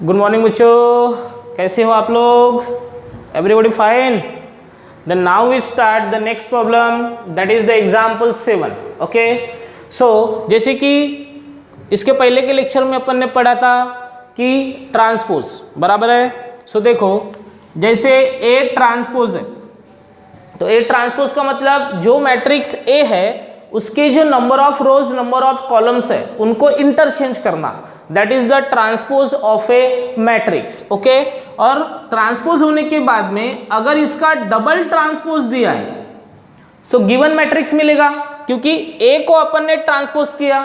Good morning बच्चों, कैसे हो आप लोग? Everybody fine? Then now we start the next problem, that is the example 7. Okay, so जैसे कि इसके पहले के लेक्चर में अपन ने पढ़ा था कि ट्रांसपोज बराबर है. सो देखो, जैसे ए ट्रांसपोज है तो ए ट्रांसपोज का मतलब जो मैट्रिक्स ए है उसके जो number of rose number of columns है उनको इंटरचेंज करना, that is the transpose of A matrix. Okay, और ट्रांसपोज होने के बाद में अगर इसका डबल ट्रांसपोज दिया है सो गिवन मैट्रिक्स मिलेगा, क्योंकि ए को अपन ने ट्रांसपोज किया,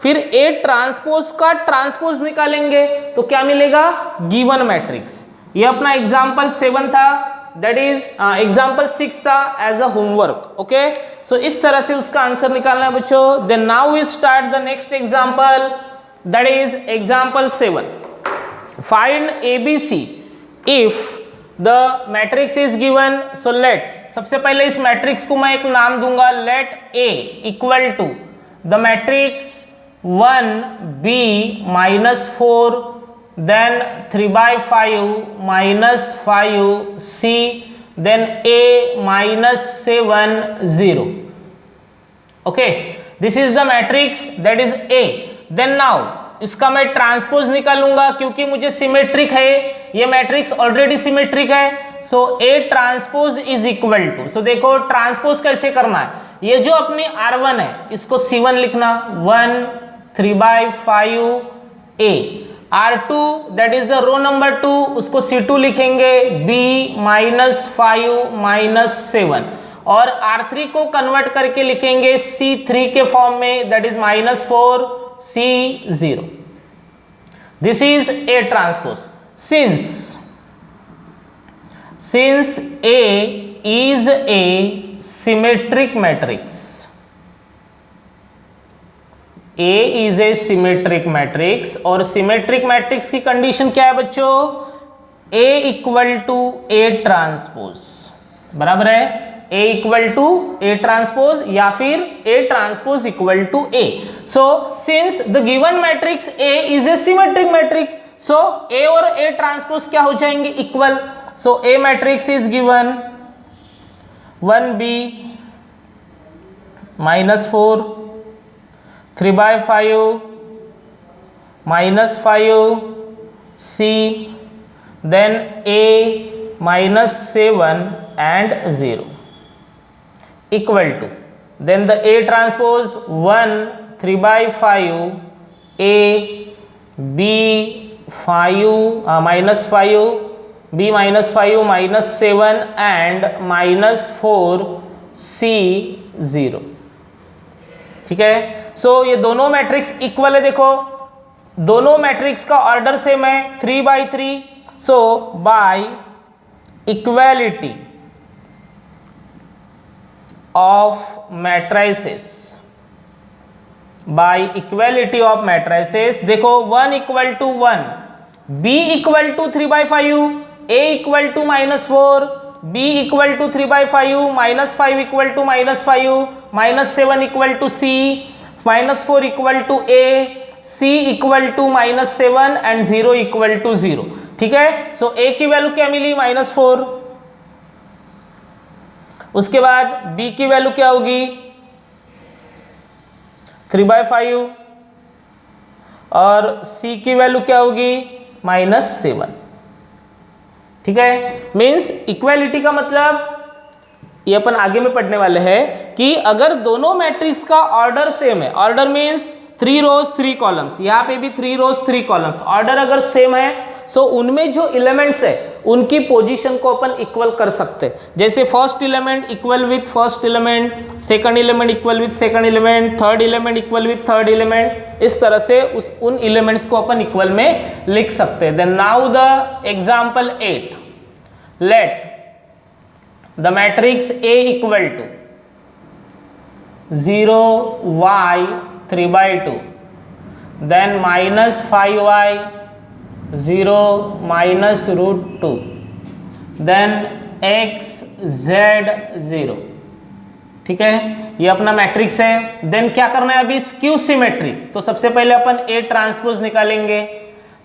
फिर ए ट्रांसपोज का ट्रांसपोज निकालेंगे तो क्या मिलेगा? Given matrix. ये अपना एग्जाम्पल 7 था, दैट इज एग्जाम्पल 6 था as a homework. Okay, so इस तरह से उसका आंसर निकालना है बच्चों. Then now we start the next example, that is example 7. Find ABC if the matrix is given. So let, सबसे पहले इस मैट्रिक्स को मैं एक नाम दूंगा, let A equal to the matrix 1B -4 then 3/5 -5C then A -7 0. okay, this is the matrix that is A. then now इसका मैं ट्रांसपोज निकालूंगा क्योंकि मुझे सिमेट्रिक है, ये मैट्रिक्स ऑलरेडी सिमेट्रिक है. So A transpose is equal to, so देखो transpose कैसे करना है. ये जो अपनी R1 है इसको C1 लिखना, 1 3/5 A. R2 that is the row number 2, उसको C2 लिखेंगे, B -5 -7, और R3 को कन्वर्ट करके लिखेंगे C3 के फॉर्म में, that is -4 C0. This is A transpose. Since A is a symmetric matrix, A is a symmetric matrix, और symmetric matrix की कंडीशन क्या है बच्चों? A equal to A transpose, बराबर है. A equal to A transpose या फिर A transpose equal to A. So since the given matrix A is a symmetric matrix, so A और A ट्रांसपोज क्या हो जाएंगे? Equal. So A matrix is given 1B -4 3/5 -5C then A -7 and 0 equal to, then the A transpose 1 3/5 A B -5 B -5 -7 and -4 C 0. ठीक है. सो ये दोनों matrix equal है. देखो दोनों मैट्रिक्स का ऑर्डर सेम है, 3/3. So by equality of matrices, by equality of matrices, देखो 1 equal to 1, B equal to 3/5, A equal to -4, B equal to 3/5 -5 equal to -5 -7 equal to C -4 equal to A, C equal to -7 and 0 equal to 0. ठीक है. So A की वैल्यू क्या मिली? -4. उसके बाद B की वैल्यू क्या होगी? 3/5, और C की वैल्यू क्या होगी? -7. ठीक है. मीन्स इक्वालिटी का मतलब ये अपन आगे में पढ़ने वाले हैं कि अगर दोनों मैट्रिक्स का ऑर्डर सेम है, ऑर्डर मीन्स 3 रोज 3 कॉलम्स, यहाँ पे भी 3 रोज 3 कॉलम्स, ऑर्डर अगर सेम है सो उनमें जो एलिमेंट्स है उनकी पोजीशन को अपन इक्वल कर सकते हैं. जैसे first element equal with first element, second element equal with second element, third element equal with third element, इस तरह से उन एलिमेंट्स को अपन इक्वल में लिख सकते हैं. Then now the example 8, let the matrix A equal to 0 y 3/2 then -5y 0 -√2 then x z 0. ठीक है, ये अपना मैट्रिक्स है. देन क्या करना है अभी? Skew symmetry. तो सबसे पहले अपन A ट्रांसपोज निकालेंगे.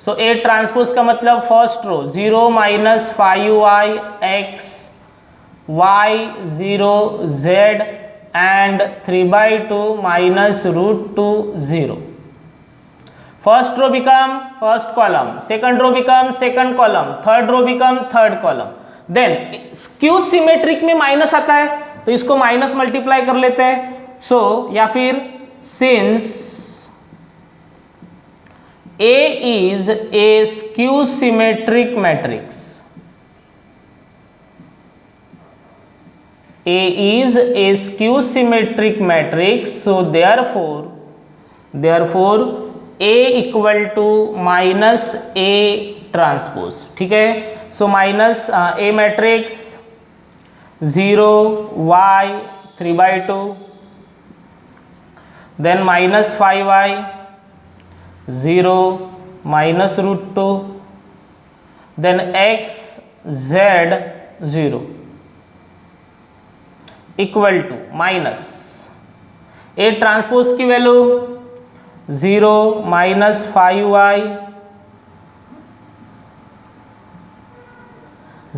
सो ए ट्रांसपोज का मतलब first row 0 minus 5y x y 0 z and 3/2 minus √2 0. First row become first column, second row become second column, third row become third column. Then skew symmetric में minus आता है तो इसको minus multiply कर लेते हैं. सो या फिर since A is a skew symmetric matrix, A is a skew symmetric matrix, so therefore A equal to minus A transpose. ठीक है, so minus A matrix 0 y 3/2, then minus 5y 0 minus √2, then x z 0 equal to minus A transpose की value 0 minus 5y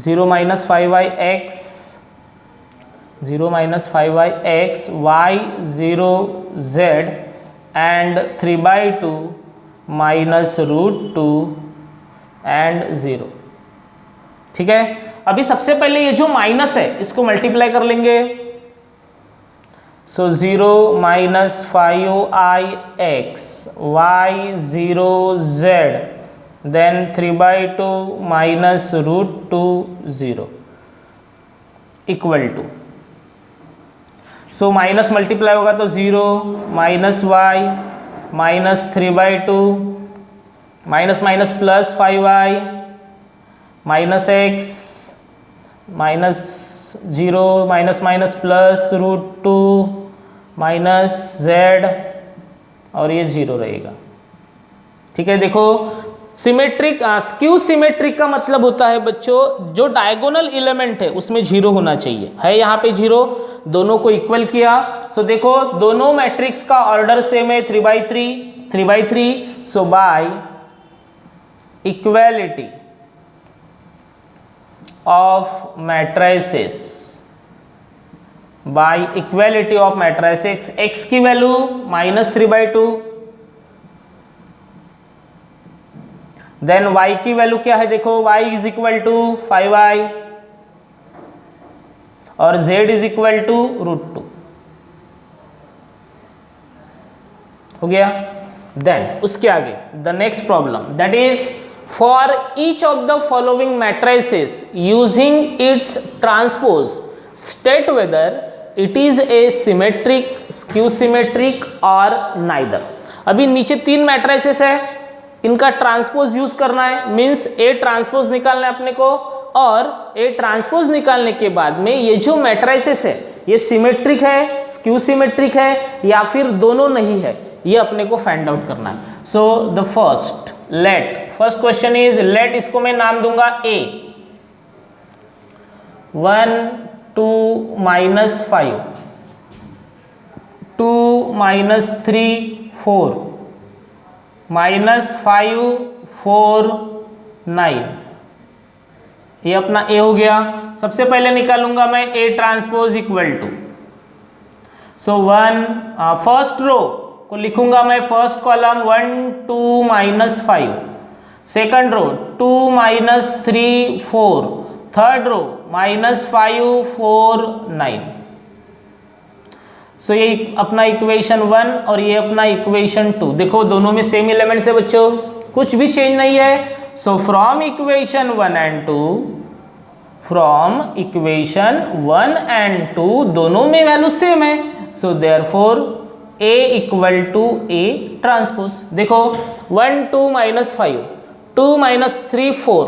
0 minus 5y x 0 minus 5y x y 0 z and 3/2 minus √2 and 0. ठीक है, अभी सबसे पहले ये जो minus है इसको मल्टीप्लाई कर लेंगे. So 0 minus 5i x y 0 z then 3/2 minus √2 0 equal to. So minus multiply होगा तो 0 minus y minus 3/2 minus minus plus 5y minus x minus 0 minus minus plus √2 minus z और ये 0 रहेगा. ठीक है, देखो सिमेट्रिक स्क्यू सिमेट्रिक का मतलब होता है बच्चों जो डायगोनल एलिमेंट है उसमें 0 होना चाहिए. है यहाँ पे 0, दोनों को इक्वल किया. सो देखो दोनों मैट्रिक्स का ऑर्डर सेम है 3/3. So by equality of matrices, by equality of matrices x की वैल्यू माइनस 3/2, देन y की वैल्यू क्या है देखो y is equal to 5y और z इज इक्वल टू √2. हो गया. देन उसके आगे the next problem that is for each of the following matrices using its transpose state whether it is a symmetric, skew symmetric और neither. अभी नीचे 3 matrices है, इनका ट्रांसपोज यूज करना है. मींस ए ट्रांसपोज निकालना है अपने को और ए ट्रांसपोज निकालने के बाद में ये जो मैट्रिसेस है ये सिमेट्रिक है, स्क्यू सिमेट्रिक है या फिर दोनों नहीं है, ये अपने को फाइंड आउट करना है. So the first question is let, इसको मैं नाम दूंगा ए. 1 2 माइनस 5 2 माइनस 3 4 माइनस 5 4 9. ये अपना ए हो गया. सबसे पहले निकालूंगा मैं A transpose equal to. So first row को लिखूंगा मैं first column 1 2 minus 5, second row 2 minus 3 4, third row minus 5 4 9. सो ये अपना इक्वेशन 1 और ये अपना इक्वेशन 2. देखो दोनों में सेम एलिमेंट्स है बच्चों, कुछ भी चेंज नहीं है. So from equation 1 and 2, from equation 1 and 2 दोनों में वैल्यू सेम है. So therefore A equal to A transpose. देखो 1 2 minus 5 2 minus 3 4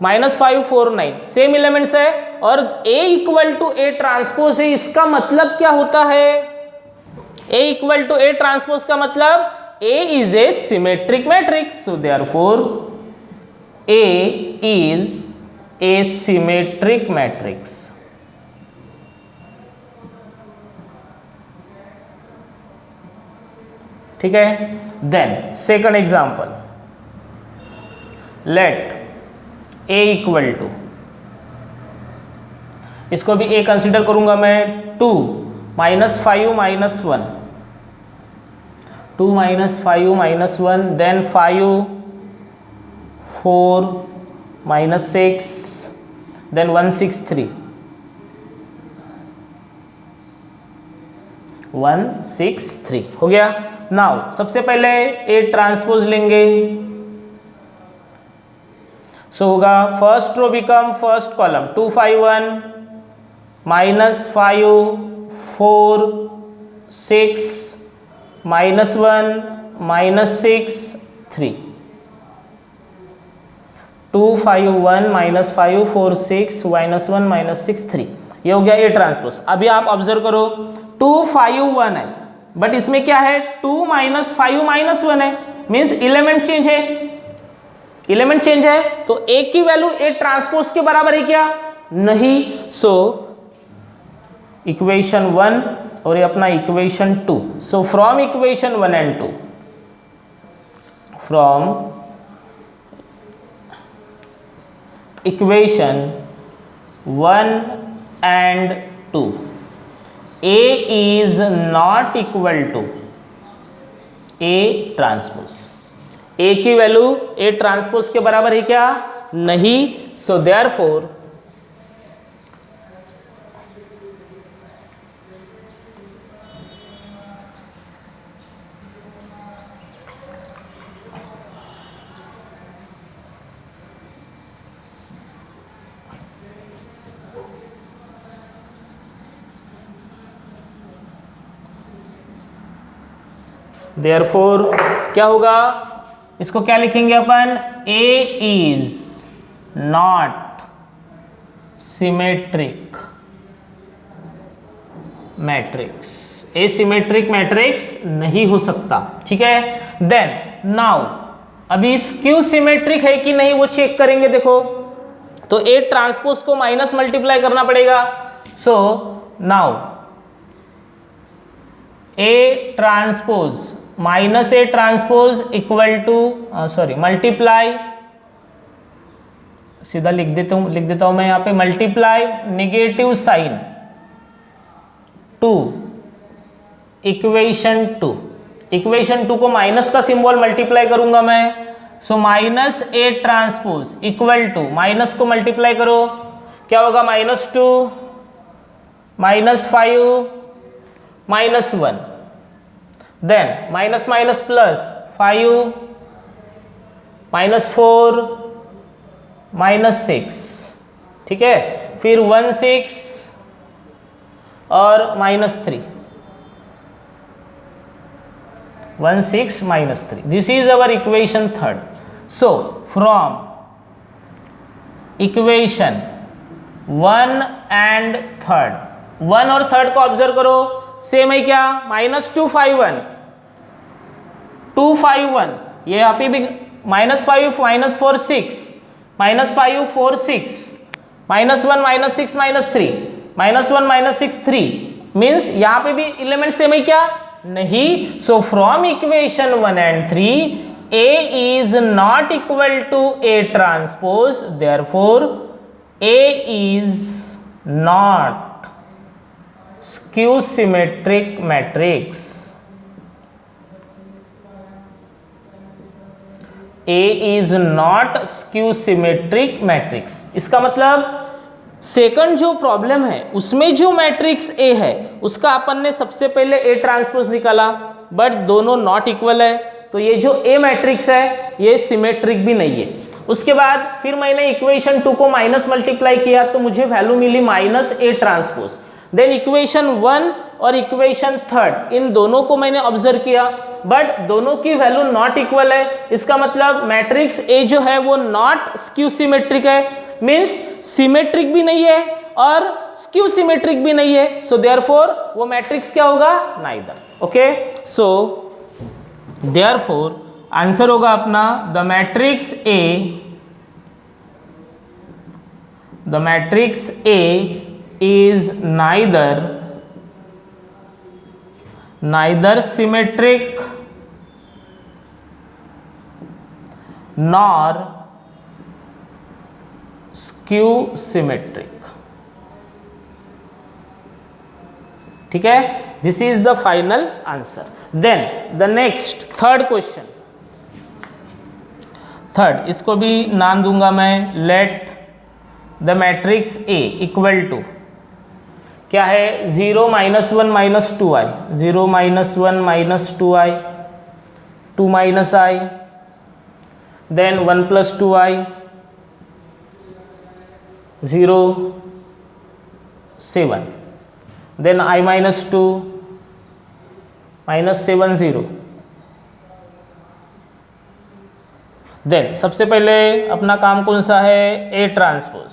minus 5 4 9 same elements है और A equal to A transpose है. इसका मतलब क्या होता है? A equal to A transpose का मतलब A is a symmetric matrix. So therefore A is a symmetric matrix. ठीक है. Then second example, let A equal to, इसको भी ए कंसिडर करूंगा मैं, 2 minus 5 minus 1, 2 minus 5 minus 1, then 5 4 minus 6, then 1 6 3, 1 6 3 हो गया। नाउ सबसे पहले ए ट्रांसपोज लेंगे, सो होगा first row become first column, 2 5 1 minus 5 4 6 minus 1 minus 6 3, 2 5 1 minus 5 4 6 minus 1 minus 6 3, ये हो गया ए ट्रांसपोज। अभी आप ऑब्जर्व करो 2 5 1 है, बट इसमें क्या है 2 माइनस 5 माइनस 1 है, मीन्स एलिमेंट चेंज है, एलिमेंट चेंज है, तो ए की वैल्यू ए ट्रांसपोज के बराबर है क्या? नहीं। सो इक्वेशन 1 और ये अपना equation 2, so from equation 1 and 2, from equation 1 and 2, A is not equal to A transpose, A की वैल्यू A ट्रांसपोज के बराबर है क्या? नहीं। सो देयरफॉर देयरफॉर क्या होगा, इसको क्या लिखेंगे अपन, A is not symmetric matrix, A symmetric matrix नहीं हो सकता, ठीक है। देन नाउ अभी स्क्यू सिमेट्रिक है कि नहीं वो चेक करेंगे। देखो तो ए ट्रांसपोज को माइनस मल्टीप्लाई करना पड़ेगा, so now A transpose minus A transpose equal to sorry multiply, सीधा लिख देता हूं मैं यहां पे, multiply negative sign to equation 2, equation 2 को माइनस का सिंबल मल्टीप्लाई करूंगा मैं, so minus A transpose equal to, minus को मल्टीप्लाई करो क्या होगा, -2 -5 -1, देन माइनस माइनस प्लस 5 -4 -6, ठीक है, फिर 1 6 और -3, 1 6 -3, this is our equation 3rd। So from equation 1 and 3rd, 1 और 3rd को ऑब्जर्व करो, सेम है क्या, -2 5 1 2 5 1, ये यहाँ पे भी -5 -4 6 -5 4 6 -1 -6 -3 -1 -6 3, मीन्स यहाँ पे भी एलिमेंट सेम है क्या, नहीं। So from equation 1 and 3 A is not equal to A transpose, therefore A is not skew symmetric matrix, A is not skew symmetric matrix। इसका मतलब सेकंड जो प्रॉब्लम है उसमें जो मैट्रिक्स A है उसका अपन ने सबसे पहले A ट्रांसपोज निकाला, बट दोनों नॉट इक्वल है, तो ये जो A मैट्रिक्स है ये सिमेट्रिक भी नहीं है। उसके बाद फिर मैंने इक्वेशन 2 को माइनस मल्टीप्लाई किया तो मुझे वैल्यू मिली -A ट्रांसपोज। देन इक्वेशन 1 और इक्वेशन 3rd, इन दोनों को मैंने ऑब्जर्व किया, बट दोनों की वैल्यू नॉट इक्वल है। इसका मतलब मैट्रिक्स ए जो है वो नॉट स्क्यू सिमेट्रिक है, मीन्स सिमेट्रिक भी नहीं है और स्क्यू सिमेट्रिक भी नहीं है। सो देयरफॉर वो मैट्रिक्स क्या होगा, neither. Okay, so therefore answer होगा अपना the matrix A is neither symmetric nor skew symmetric. ठीक है, this is the final answer. Then the next third question, third, इसको भी नाम दूंगा मैं, let the matrix A equal to क्या है, 0 -1 -2i, 0 -1 -2i, 2 -i, then 1 + 2i, 0 7, then I -2 -7 0। देन सबसे पहले अपना काम कौन सा है, A transpose.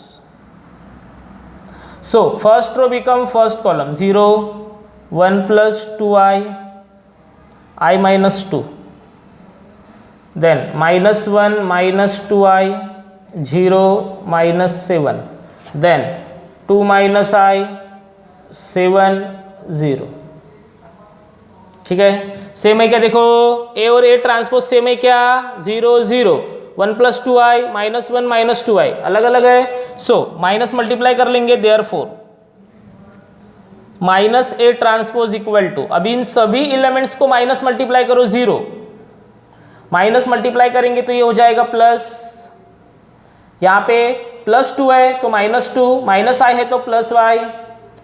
So first row become first column, 0 1 + 2i, I -2, then -1 -2i, 0 -7, then 2 -i, 7 0। ठीक है, सेम है क्या, देखो ए और ए ट्रांसपोज सेम है क्या, 0 0, 1 + 2i, -1 -2i अलग अलग है। सो माइनस मल्टीप्लाई कर लेंगे, therefore -a transpose equal to, अभी इन सभी एलिमेंट्स को माइनस मल्टीप्लाई करो, 0 माइनस मल्टीप्लाई करेंगे तो ये हो जाएगा प्लस, यहाँ पे +2 है तो -2, -i है तो +y,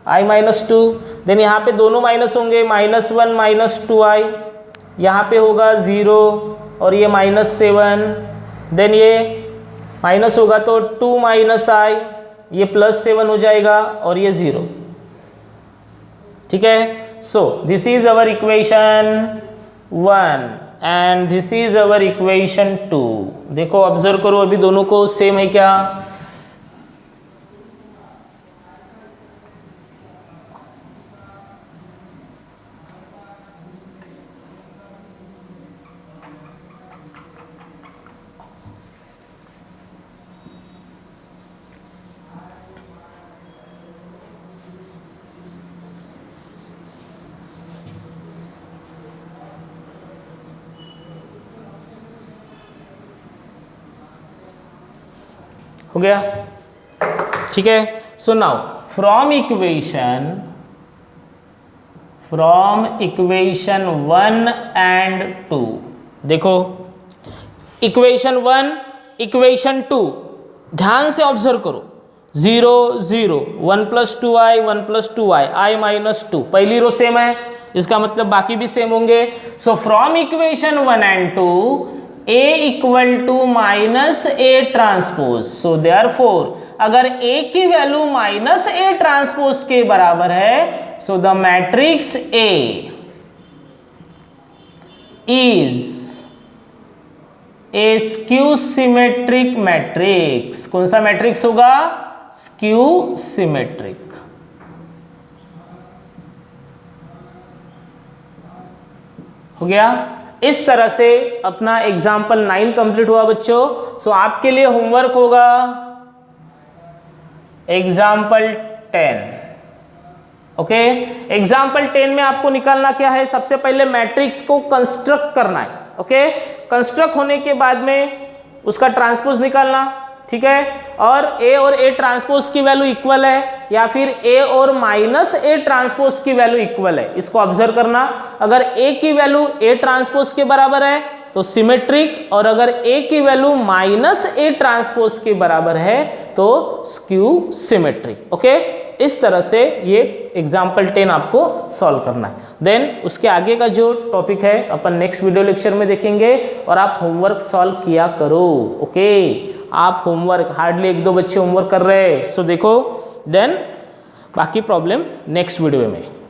I -2, देन यहाँ पे दोनों माइनस होंगे, -1 -2i, यहाँ पे होगा 0 और ये -7, देन ये माइनस होगा तो 2 -i, ये +7 हो जाएगा और ये 0। ठीक है, so this is our equation 1 and this is our equation 2। देखो ऑब्जर्व करो, अभी दोनों को सेम है क्या, हो गया। ठीक है, so now from equation 1 and 2, देखो इक्वेशन 1 इक्वेशन 2 ध्यान से ऑब्जर्व करो, 0 0, 1 + 2i, 1 + 2i, I -2, पहली रो सेम है, इसका मतलब बाकी भी सेम होंगे। सो from equation 1 and 2 A = -a transpose, so therefore अगर A की वैल्यू -a ट्रांसपोज के बराबर है, so the matrix A is A skew symmetric matrix. कौन सा मैट्रिक्स होगा, स्क्यू सिमेट्रिक। हो गया, इस तरह से अपना एग्जाम्पल 9 कंप्लीट हुआ बच्चों। सो आपके लिए होमवर्क होगा एग्जाम्पल 10। ओके, एग्जाम्पल 10 में आपको निकालना क्या है, सबसे पहले मैट्रिक्स को कंस्ट्रक्ट करना है। ओके, कंस्ट्रक्ट होने के बाद में उसका ट्रांसपोज निकालना, ठीक है, और A और A ट्रांसपोज की वैल्यू इक्वल है या फिर A और -a ट्रांसपोज की वैल्यू इक्वल है, इसको ऑब्जर्व करना। अगर A की वैल्यू A ट्रांसपोज के बराबर है तो सिमेट्रिक, और अगर A की वैल्यू -a ट्रांसपोज के बराबर है तो स्क्यू सिमेट्रिक। ओके, इस तरह से ये एग्जाम्पल 10 आपको सॉल्व करना है। देन उसके आगे का जो टॉपिक है अपन नेक्स्ट वीडियो लेक्चर में देखेंगे, और आप होमवर्क सॉल्व किया करो। ओके, आप होमवर्क, हार्डली 1-2 बच्चे होमवर्क कर रहे हैं, सो देखो, देन बाकी प्रॉब्लम नेक्स्ट वीडियो में।